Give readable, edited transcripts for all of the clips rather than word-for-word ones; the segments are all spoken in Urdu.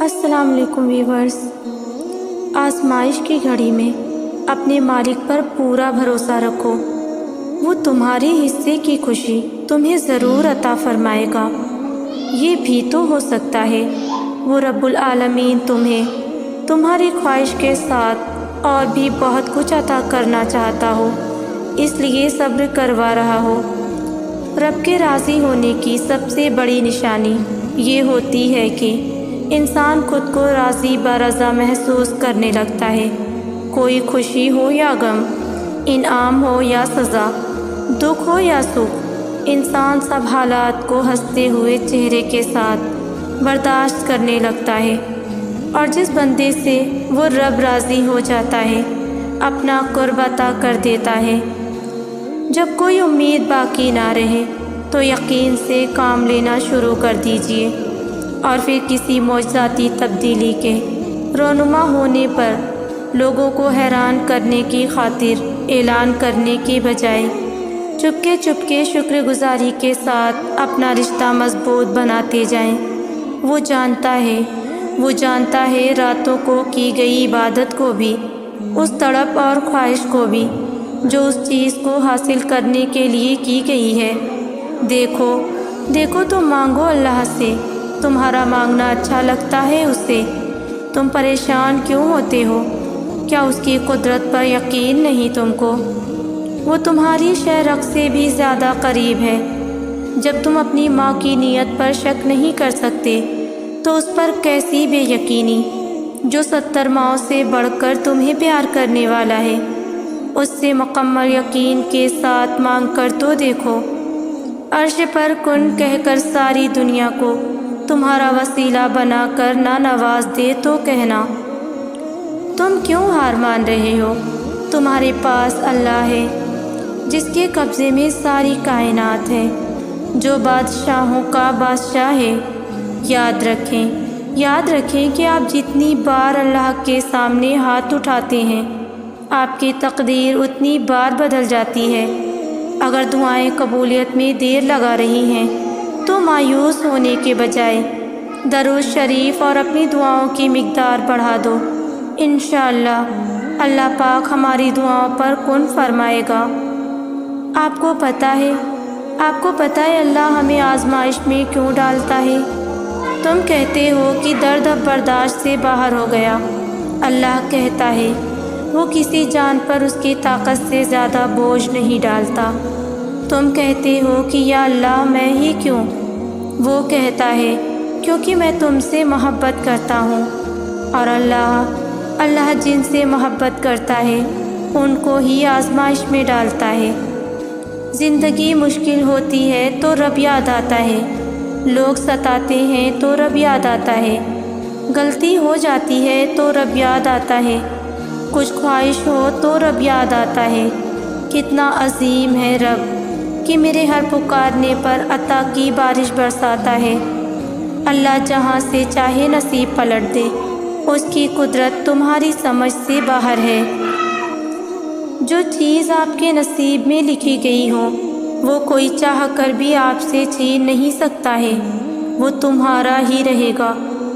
السلام علیکم ویورز۔ آزمائش کی گھڑی میں اپنے مالک پر پورا بھروسہ رکھو، وہ تمہارے حصے کی خوشی تمہیں ضرور عطا فرمائے گا۔ یہ بھی تو ہو سکتا ہے وہ رب العالمین تمہیں تمہاری خواہش کے ساتھ اور بھی بہت کچھ عطا کرنا چاہتا ہو، اس لیے صبر کروا رہا ہو۔ رب کے راضی ہونے کی سب سے بڑی نشانی یہ ہوتی ہے کہ انسان خود کو راضی برضا محسوس کرنے لگتا ہے۔ کوئی خوشی ہو یا غم، انعام ہو یا سزا، دکھ ہو یا سکھ، انسان سب حالات کو ہنستے ہوئے چہرے کے ساتھ برداشت کرنے لگتا ہے، اور جس بندے سے وہ رب راضی ہو جاتا ہے اپنا قرب عطا کر دیتا ہے۔ جب کوئی امید باقی نہ رہے تو یقین سے کام لینا شروع کر دیجیے، اور پھر کسی معجزاتی تبدیلی کے رونما ہونے پر لوگوں کو حیران کرنے کی خاطر اعلان کرنے کے بجائے چپکے چپکے شکر گزاری کے ساتھ اپنا رشتہ مضبوط بناتے جائیں۔ وہ جانتا ہے راتوں کو کی گئی عبادت کو بھی، اس تڑپ اور خواہش کو بھی جو اس چیز کو حاصل کرنے کے لیے کی گئی ہے۔ دیکھو تم مانگو اللہ سے، تمہارا مانگنا اچھا لگتا ہے اسے، تم پریشان کیوں ہوتے ہو؟ کیا اس کی قدرت پر یقین نہیں تم کو؟ وہ تمہاری شہرک سے بھی زیادہ قریب ہے۔ جب تم اپنی ماں کی نیت پر شک نہیں کر سکتے تو اس پر کیسی بے یقینی جو 70 ماؤں سے بڑھ کر تمہیں پیار کرنے والا ہے۔ اس سے مکمل یقین کے ساتھ مانگ کر تو دیکھو، عرش پر کن کہہ کر ساری دنیا کو تمہارا وسیلہ بنا کر نہ نواز دے تو کہنا تم کیوں ہار مان رہے ہو؟ تمہارے پاس اللہ ہے جس کے قبضے میں ساری کائنات ہے، جو بادشاہوں کا بادشاہ ہے۔ یاد رکھیں کہ آپ جتنی بار اللہ کے سامنے ہاتھ اٹھاتے ہیں آپ کی تقدیر اتنی بار بدل جاتی ہے۔ اگر دعائیں قبولیت میں دیر لگا رہی ہیں تو مایوس ہونے کے بجائے درود شریف اور اپنی دعاؤں کی مقدار بڑھا دو۔ انشاءاللہ اللہ پاک ہماری دعاؤں پر کن فرمائے گا۔ آپ کو پتہ ہے اللہ ہمیں آزمائش میں کیوں ڈالتا ہے؟ تم کہتے ہو کہ درد اب برداشت سے باہر ہو گیا۔ اللہ کہتا ہے وہ کسی جان پر اس کی طاقت سے زیادہ بوجھ نہیں ڈالتا۔ تم کہتے ہو کہ یا اللہ میں ہی کیوں؟ وہ کہتا ہے کیونکہ میں تم سے محبت کرتا ہوں، اور اللہ جن سے محبت کرتا ہے ان کو ہی آزمائش میں ڈالتا ہے۔ زندگی مشکل ہوتی ہے تو رب یاد آتا ہے، لوگ ستاتے ہیں تو رب یاد آتا ہے، غلطی ہو جاتی ہے تو رب یاد آتا ہے، کچھ خواہش ہو تو رب یاد آتا ہے۔ کتنا عظیم ہے رب کہ میرے ہر پکارنے پر عطا کی بارش برساتا ہے۔ اللہ جہاں سے چاہے نصیب پلٹ دے، اس کی قدرت تمہاری سمجھ سے باہر ہے۔ جو چیز آپ کے نصیب میں لکھی گئی ہو وہ کوئی چاہ کر بھی آپ سے چھین نہیں سکتا ہے، وہ تمہارا ہی رہے گا۔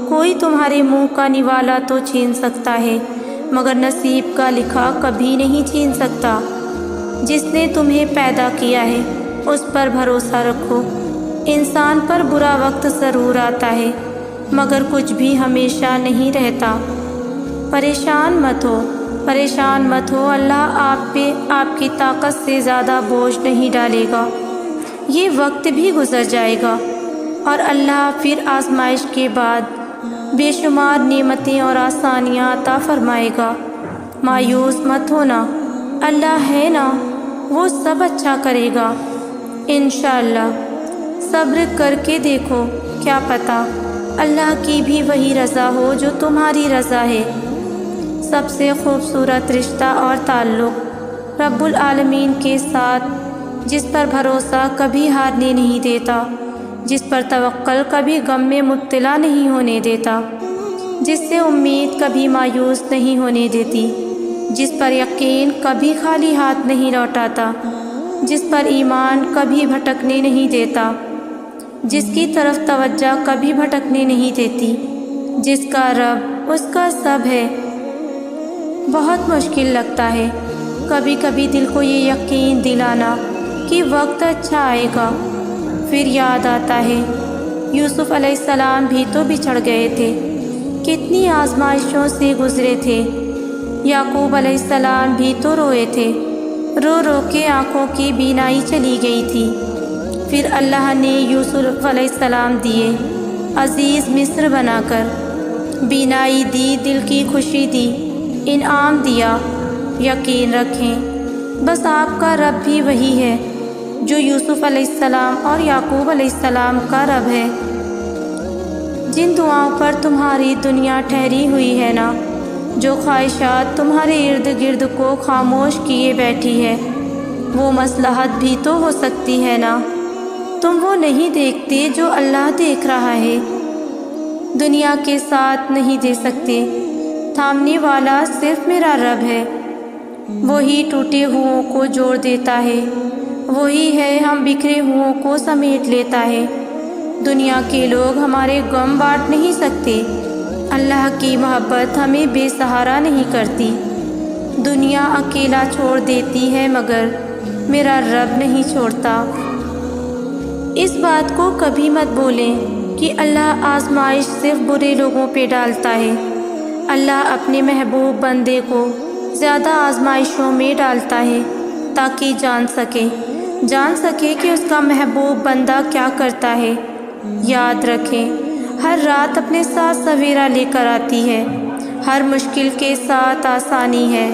کوئی تمہارے منہ کا نوالا تو چھین سکتا ہے مگر نصیب کا لکھا کبھی نہیں چھین سکتا۔ جس نے تمہیں پیدا کیا ہے اس پر بھروسہ رکھو۔ انسان پر برا وقت ضرور آتا ہے مگر کچھ بھی ہمیشہ نہیں رہتا۔ پریشان مت ہو، اللہ آپ پہ آپ کی طاقت سے زیادہ بوجھ نہیں ڈالے گا۔ یہ وقت بھی گزر جائے گا اور اللہ پھر آزمائش کے بعد بے شمار نعمتیں اور آسانیاں عطا فرمائے گا۔ مایوس مت ہونا، اللہ ہے نا، وہ سب اچھا کرے گا انشاءاللہ۔ صبر کر کے دیکھو، کیا پتہ اللہ کی بھی وہی رضا ہو جو تمہاری رضا ہے۔ سب سے خوبصورت رشتہ اور تعلق رب العالمین کے ساتھ، جس پر بھروسہ کبھی ہارنے نہیں دیتا، جس پر توکل کبھی غم میں مبتلا نہیں ہونے دیتا، جس سے امید کبھی مایوس نہیں ہونے دیتی، جس پر یقین کبھی خالی ہاتھ نہیں لوٹاتا، جس پر ایمان کبھی بھٹکنے نہیں دیتا، جس کی طرف توجہ کبھی بھٹکنے نہیں دیتی۔ جس کا رب اس کا سب ہے۔ بہت مشکل لگتا ہے کبھی کبھی دل کو یہ یقین دلانا کہ وقت اچھا آئے گا۔ پھر یاد آتا ہے یوسف علیہ السلام بھی تو بچھڑ گئے تھے، کتنی آزمائشوں سے گزرے تھے۔ یعقوب علیہ السلام بھی تو روئے تھے، رو رو کے آنکھوں کی بینائی چلی گئی تھی۔ پھر اللہ نے یوسف علیہ السلام دیے، عزیز مصر بنا کر، بینائی دی، دل کی خوشی دی، انعام دیا۔ یقین رکھیں بس آپ کا رب بھی وہی ہے جو یوسف علیہ السلام اور یعقوب علیہ السلام کا رب ہے۔ جن دعاؤں پر تمہاری دنیا ٹھہری ہوئی ہے نا، جو خواہشات تمہارے ارد گرد کو خاموش کیے بیٹھی ہے، وہ مصلحت بھی تو ہو سکتی ہے نا۔ تم وہ نہیں دیکھتے جو اللہ دیکھ رہا ہے، دنیا کے ساتھ نہیں دے سکتے، تھامنے والا صرف میرا رب ہے۔ وہی ٹوٹے ہوں کو جوڑ دیتا ہے، وہی ہے ہم بکھرے ہوں کو سمیٹ لیتا ہے۔ دنیا کے لوگ ہمارے غم بانٹ نہیں سکتے، اللہ کی محبت ہمیں بے سہارا نہیں کرتی۔ دنیا اکیلا چھوڑ دیتی ہے مگر میرا رب نہیں چھوڑتا۔ اس بات کو کبھی مت بولیں کہ اللہ آزمائش صرف برے لوگوں پہ ڈالتا ہے۔ اللہ اپنے محبوب بندے کو زیادہ آزمائشوں میں ڈالتا ہے تاکہ جان سکے کہ اس کا محبوب بندہ کیا کرتا ہے۔ یاد رکھیں ہر رات اپنے ساتھ سویرا لے کر آتی ہے، ہر مشکل کے ساتھ آسانی ہے۔